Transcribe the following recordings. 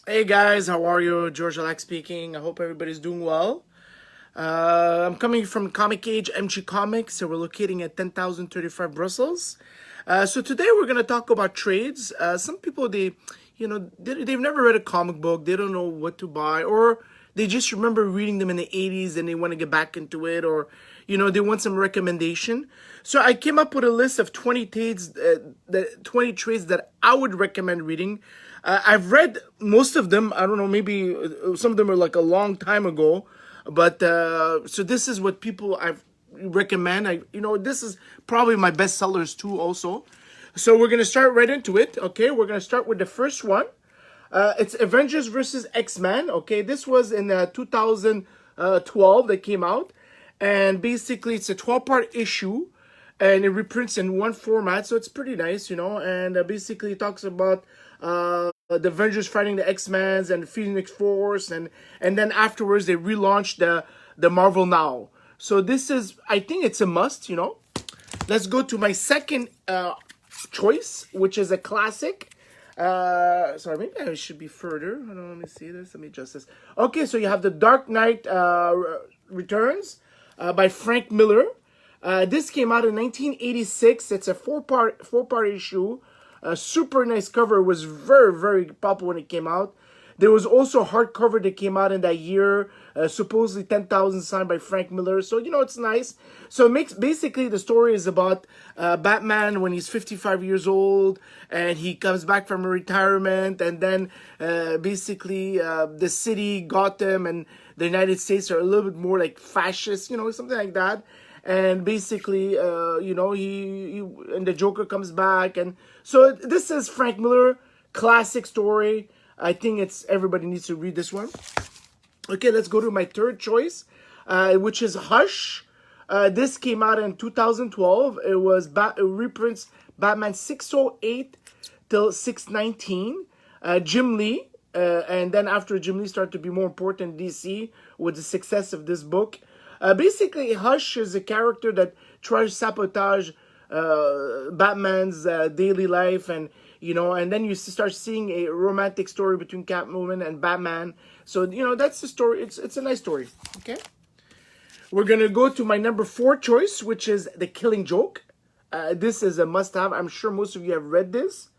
Hey guys, how are you? George Alak speaking. I hope everybody's doing well. I'm coming from Comic Age MG Comics, so we're locating at 10,035 Brussels. So today we're gonna talk about trades. Some people they've never read a comic book, they don't know what to buy, or they just remember reading them in the 80s and they want to get back into it, or they want some recommendation. So I came up with a list of 20 trades, the 20 trades that I would recommend reading. I've read most of them. I don't know, maybe some of them are like a long time ago, but so this is what people I recommend. This is probably my best sellers too, also. So we're gonna start right into it. Okay, we're gonna start with the first one. It's Avengers versus X-Men. Okay, this was in 2012 that came out, and basically it's a 12-part issue, and it reprints in one format, so it's pretty nice, And basically it talks about the Avengers fighting the X-Men and the Phoenix Force, and then afterwards they relaunched the Marvel Now. So this is, I think it's a must. Let's go to my second choice, which is a classic. Sorry, maybe I should be further. I don't know, let me see this. Let me adjust this. Okay, so you have the Dark Knight Returns by Frank Miller. This came out in 1986. It's a four-part issue. A super nice cover. Was very, very popular when it came out. There was also a hardcover that came out in that year, supposedly 10,000 signed by Frank Miller. So, it's nice. So it makes, basically the story is about Batman when he's 55 years old and he comes back from retirement, and then basically the city, Gotham, and the United States are a little bit more like fascist, something like that. And basically, he and the Joker comes back, and so this is Frank Miller, classic story. I think everybody needs to read this one. Okay, let's go to my third choice, which is Hush. This came out in 2012. It reprints Batman 608 till 619. Jim Lee, and then after Jim Lee started to be more important in DC with the success of this book. Basically, Hush is a character that tries to sabotage Batman's daily life, and then you start seeing a romantic story between Catwoman and Batman. So that's the story. It's a nice story. Okay, we're gonna go to my number 4 choice, which is The Killing Joke. This is a must-have. I'm sure most of you have read this,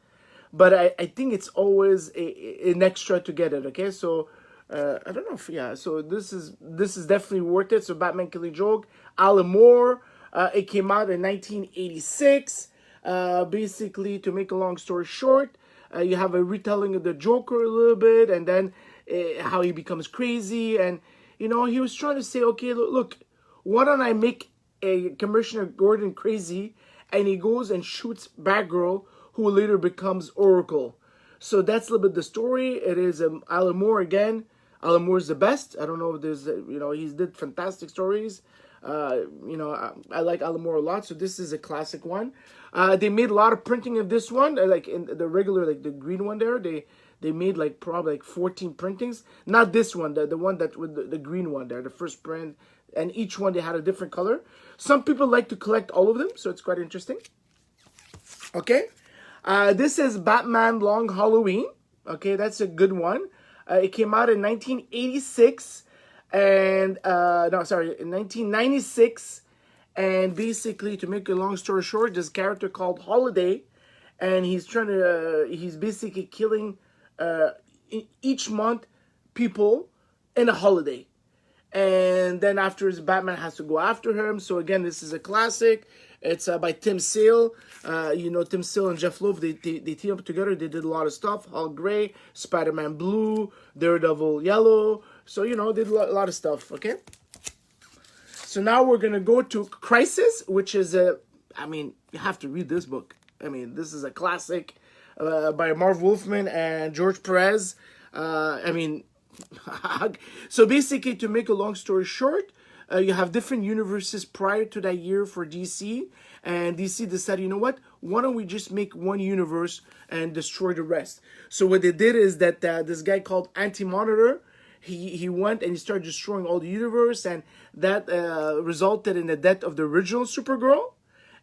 but I think it's always an extra to get it. Okay, so. I don't know if, yeah, so this is definitely worth it. So Batman Killing Joke, Alan Moore. It came out in 1986. Basically, to make a long story short, you have a retelling of the Joker a little bit, and then how he becomes crazy. And, he was trying to say, okay, look, why don't I make a Commissioner Gordon crazy? And he goes and shoots Batgirl, who later becomes Oracle. So that's a little bit the story. It is Alan Moore again. Alan Moore is the best. I don't know if there's, he's did fantastic stories. I like Alan Moore a lot, so this is a classic one. They made a lot of printing of this one, like in the regular, like the green one there. They made like probably like 14 printings. Not this one, the one that with the green one there, the first print. And each one they had a different color. Some people like to collect all of them, so it's quite interesting. Okay, this is Batman Long Halloween. Okay, that's a good one. It came out in 1986, and in 1996. And basically, to make a long story short, this character called Holiday, and he's basically killing each month people in a holiday. And then afterwards, Batman has to go after him. So again, this is a classic. It's by Tim Sale. Tim Sale and Jeff Loeb, they team up together. They did a lot of stuff. Hulk Gray, Spider-Man Blue, Daredevil Yellow. So, did a lot of stuff, okay? So now we're going to go to Crisis, which is you have to read this book. This is a classic by Marv Wolfman and George Perez. So basically, to make a long story short, you have different universes prior to that year for DC, and DC decided, why don't we just make one universe and destroy the rest? So what they did is that this guy called Anti-Monitor, he went and he started destroying all the universe, and that resulted in the death of the original Supergirl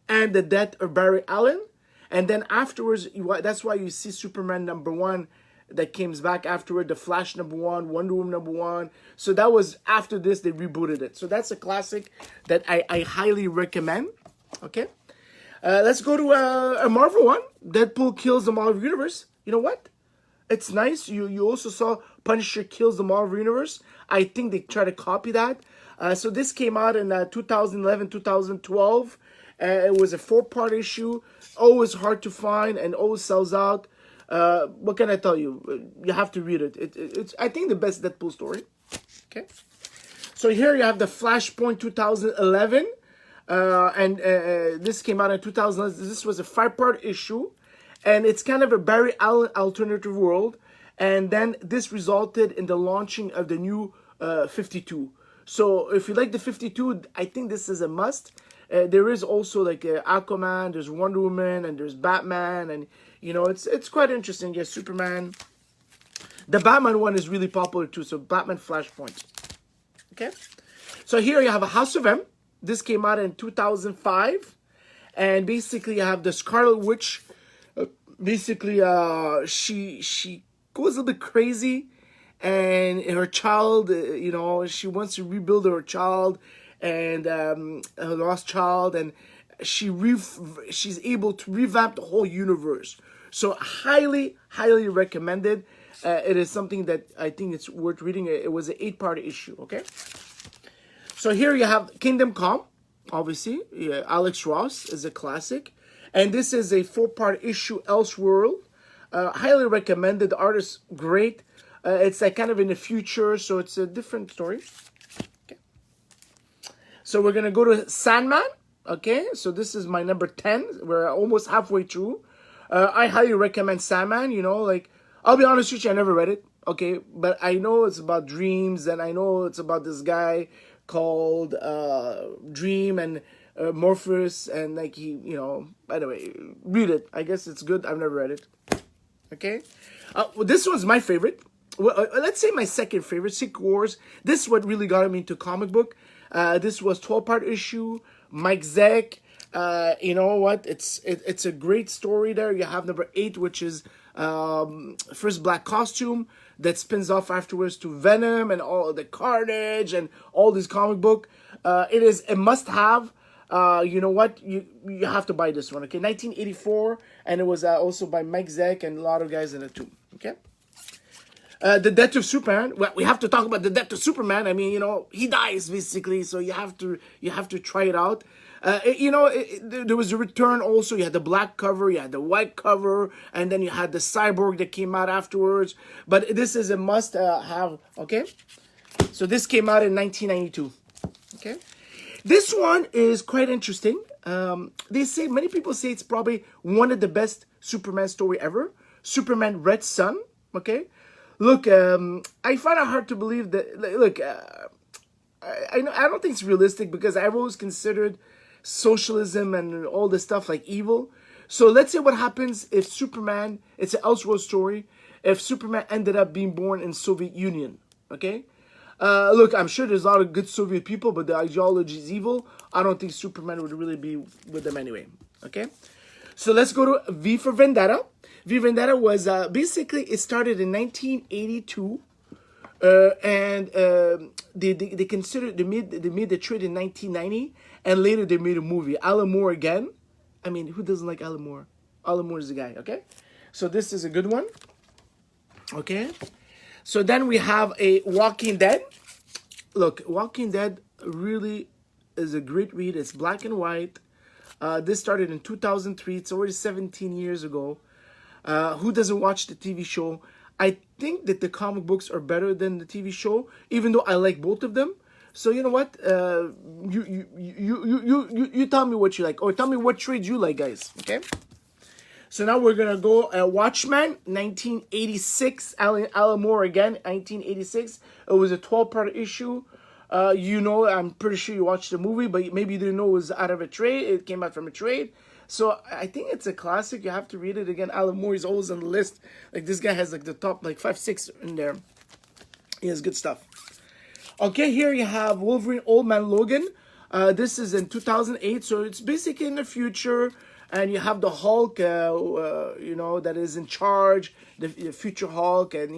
and the death of Barry Allen. And then afterwards, that's why you see Superman #1 that came back afterward. The Flash #1, Wonder Woman #1. So that was after this they rebooted it. So that's a classic that I highly recommend. Okay, let's go to a Marvel one. Deadpool kills the Marvel Universe. You know what? It's nice. You also saw Punisher kills the Marvel Universe. I think they try to copy that. So this came out in 2011, 2012. It was a 4-part issue. Always hard to find and always sells out. What can I tell you? You have to read it. It's I think the best Deadpool story. Okay. So here you have the Flashpoint 2011. And this came out in 2011. This was a 5-part issue. And it's kind of a Barry Allen alternative world. And then this resulted in the launching of the new 52. So if you like the 52, I think this is a must. There is also like Aquaman, there's Wonder Woman, and there's Batman. And, you know, it's quite interesting. Yes, Superman. The Batman one is really popular too. So Batman Flashpoint. Okay. So here you have a House of M. This came out in 2005. And basically you have the Scarlet Witch. Basically, she goes a little bit crazy, and her child, you know, she wants to rebuild her child, and her lost child, and she's able to revamp the whole universe. So highly, highly recommended. It is something that I think it's worth reading. It was an 8-part issue. Okay. So here you have Kingdom Come. Obviously, yeah, Alex Ross is a classic. And this is a 4-part issue, Elseworld. Highly recommended. The art is great. It's like kind of in the future, so it's a different story. Okay. So we're going to go to Sandman. Okay, so this is my number 10. We're almost halfway through. I highly recommend Sandman. You know, like, I'll be honest with you, I never read it. Okay, but I know it's about dreams, and I know it's about this guy called Dream, and Morpheus, and like he, you know, by the way, read it. I guess it's good. I've never read it. Okay. Well, this one's my favorite. Well, let's say my second favorite, Secret Wars. This is what really got me into comic book. This was 12-part issue. Mike Zeck. You know what? It's a great story there. You have number 8, which is first black costume that spins off afterwards to Venom and all the Carnage and all this comic book. It is a must-have. You know what? You have to buy this one, okay? 1984, and it was also by Mike Zeck and a lot of guys in it too, okay? The Death of Superman. Well, we have to talk about the Death of Superman. I mean, you know, he dies basically, so you have to try it out. You know, there was a return also. You had the black cover, you had the white cover, and then you had the Cyborg that came out afterwards. But this is a must-have, okay? So this came out in 1992, okay? This one is quite interesting. Many people say it's probably one of the best Superman story ever. Superman Red Sun, okay? Look, I find it hard to believe that, look, I don't think it's realistic because I've always considered socialism and all this stuff like evil. So let's say what happens if Superman, it's an Elseworld story, if Superman ended up being born in Soviet Union, okay? Look, I'm sure there's a lot of good Soviet people, but the ideology is evil. I don't think Superman would really be with them anyway. Okay? So let's go to V for Vendetta. V Vendetta was, basically, it started in 1982. And they made the trade in 1990. And later they made a movie. Alan Moore again. I mean, who doesn't like Alan Moore? Alan Moore is the guy, okay? So this is a good one. Okay? So then we have a Walking Dead. Look, Walking Dead really is a great read. It's black and white. This started in 2003. It's already 17 years ago. Who doesn't watch the TV show? I think that the comic books are better than the TV show, even though I like both of them. So you know what? You tell me what you like, or tell me what trades you like, guys. Okay. So now we're gonna go Watchmen, 1986. Alan Moore again, 1986. It was a 12-part issue. You know, I'm pretty sure you watched the movie, but maybe you didn't know it was out of a trade. It came out from a trade. So I think it's a classic. You have to read it again. Alan Moore is always on the list. Like this guy has like the top like 5, 6 in there. He has good stuff. Okay, here you have Wolverine Old Man Logan. This is in 2008, so it's basically in the future. and you have the Hulk, that is in charge, the future Hulk, and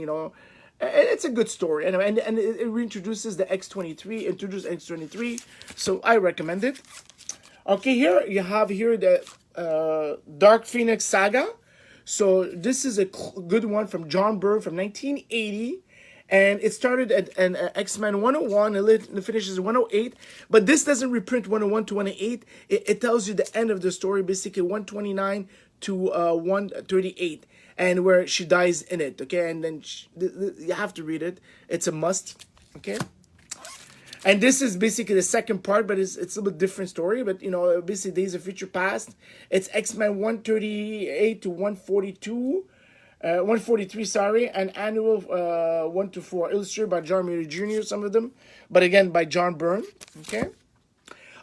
it's a good story. Anyway, and it reintroduces the X-23, introduced X-23, so I recommend it. Okay, here you have the Dark Phoenix Saga. So this is a good one from John Byrne from 1980. And it started at an X-Men 101 and it finishes 108. But this doesn't reprint 101 to 108. It tells you the end of the story, basically 129 to 138. And where she dies in it, okay? And then you have to read it. It's a must, okay? And this is basically the second part, but it's a little bit different story. But, basically Days of Future Past. It's X-Men 138 to 142. 143, sorry, and annual 1 to 4, illustrated by John Romita Jr., some of them, but again by John Byrne.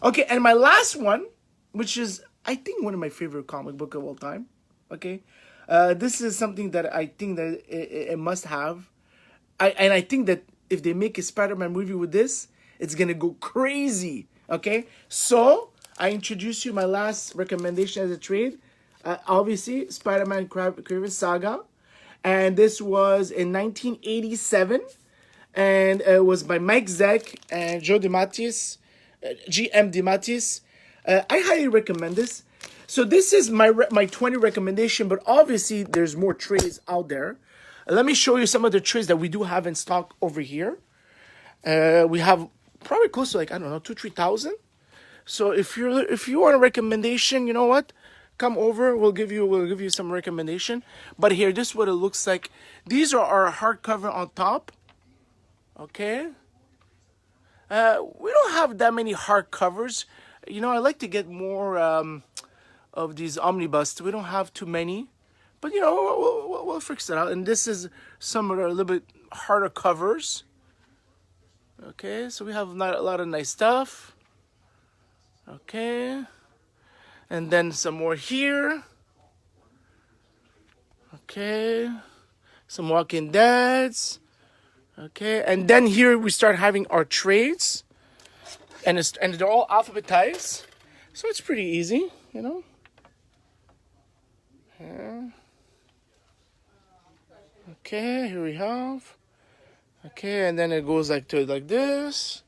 Okay, and my last one, which is, I think, one of my favorite comic book of all time. Okay, this is something that I think that it must have. I think that if they make a Spider-Man movie with this, it's gonna go crazy. Okay, so I introduce you my last recommendation as a trade. Obviously, Spider-Man Craven Saga. And this was in 1987. And it was by Mike Zeck and Joe DeMatteis, GM DeMatteis. I highly recommend this. So this is my 20 recommendation, but obviously there's more trades out there. Let me show you some of the trades that we do have in stock over here. We have probably close to 2,000-3,000. So if you want a recommendation, you know what? Come over. We'll give you some recommendation. But here, this is what it looks like. These are our hardcover on top. Okay. We don't have that many hardcovers. I like to get more of these omnibus. We don't have too many, but we'll fix it out. And this is some of our little bit harder covers. Okay, so we have a lot of nice stuff. Okay. And then some more here. Okay. Some Walking Deads. Okay. And then here we start having our trades. And they're all alphabetized. So it's pretty easy, Yeah. Okay, here we have. Okay, and then it goes like this.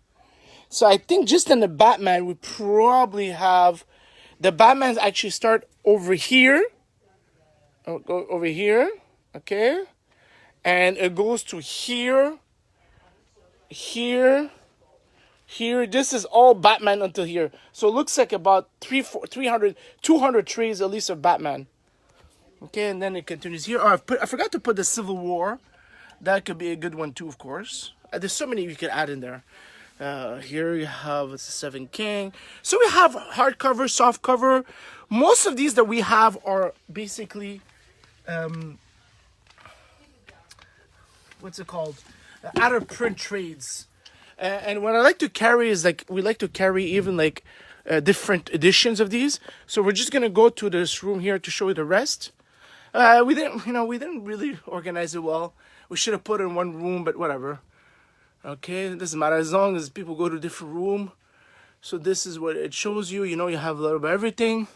So I think just in the Batman, we probably have... The Batmans actually start over here. Go over here. Okay. And it goes to here. Here. Here. This is all Batman until here. So it looks like about 200 trades at least of Batman. Okay, and then it continues here. Oh, I forgot to put the Civil War. That could be a good one too, of course. There's so many you could add in there. Here you have the Seven King. So we have hardcover, softcover. Most of these that we have are basically, what's it called? Out of print trades. And what I like to carry is we like to carry even different editions of these. So we're just gonna go to this room here to show you the rest. We didn't really organize it well. We should have put it in one room, but whatever. Okay, it doesn't matter as long as people go to a different room. So this is what it shows you. You have a little bit of everything.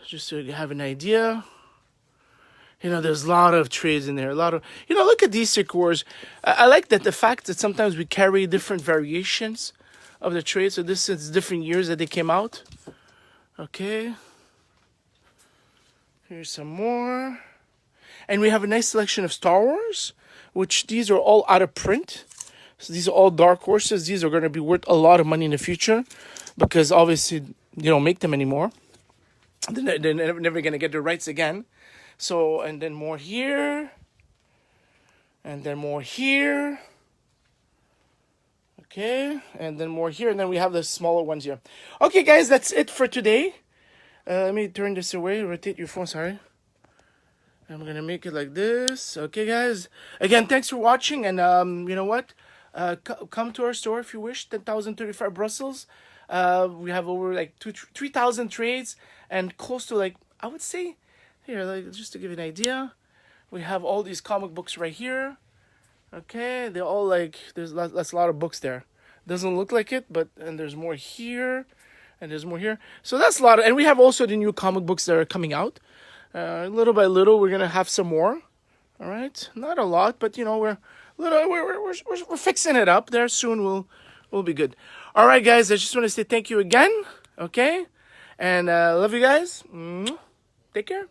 Just so you have an idea. There's a lot of trades in there. A lot of, look at these Secors. I like the fact that sometimes we carry different variations of the trades. So this is different years that they came out. Okay. Here's some more. And we have a nice selection of Star Wars, which these are all out of print. So these are all Dark Horses. These are going to be worth a lot of money in the future because obviously they don't make them anymore. They're never going to get the rights again. So, and then more here. And then more here. Okay. And then more here. And then we have the smaller ones here. Okay, guys, that's it for today. Let me turn this away. Rotate your phone, sorry. I'm going to make it like this. Okay, guys. Again, thanks for watching. And you know what? Come to our store if you wish. 10,035 Brussels. We have over 3,000 trades. And close to I would say, here, just to give you an idea. We have all these comic books right here. Okay. They're all there's a lot of books there. Doesn't look like it, and there's more here. And there's more here. So that's a lot. And we have also the new comic books that are coming out. Little by little, we're going to have some more. All right. Not a lot, but, you know, we're fixing it up. There soon we'll be good. All right, guys. I just want to say thank you again. Okay. And love you guys. Take care.